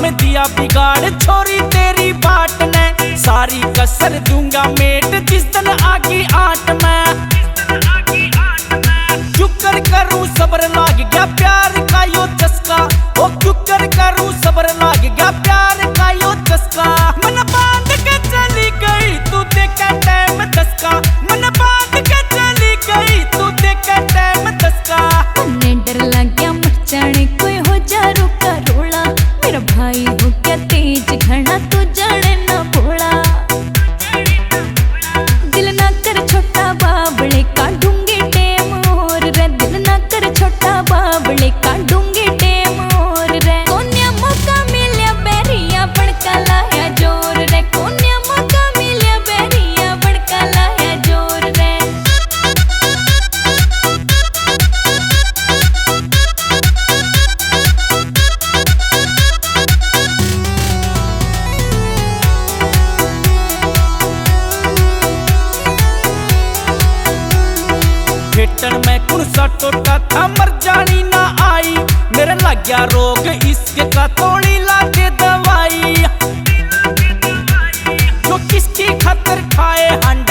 में दिया बिगाड़ छोरी तेरी बाट ने, सारी कसर दूंगा मेट जिस दिन आगी आट में। शुक्र करूं सब्र लाग गया प्यार का यो चस्का, ओ शुक्र करूं सब्र लाग गया प्यार का यो चस्का। मन बांध के चली गई तू देखा टाइम दसका, मन बांध के चली गई तू देखा टाइम दसका। मन्ने डर लग गया मर जाने कोई हो जा रुका रोला, मेरा भाई हो क्या तेज घना तू जाने ना भोला। दिल ना कर छोटा बाबले का डूंगे टेम और रे, दिल ना कर छोटा बाबले का डूंगे टेम और रे। कोन्या मौका मिलिया बैरिया बड़का लाया जोर रे, कोन्या मौका मिलिया बैरिया बड़का लाया जोर रे। खेटन में कुण सा टोटा था मर जानी ना आई, मेरे लग गया रोग इसके का थोड़ी लागे दवाई। जो किसकी खातर खाए हंड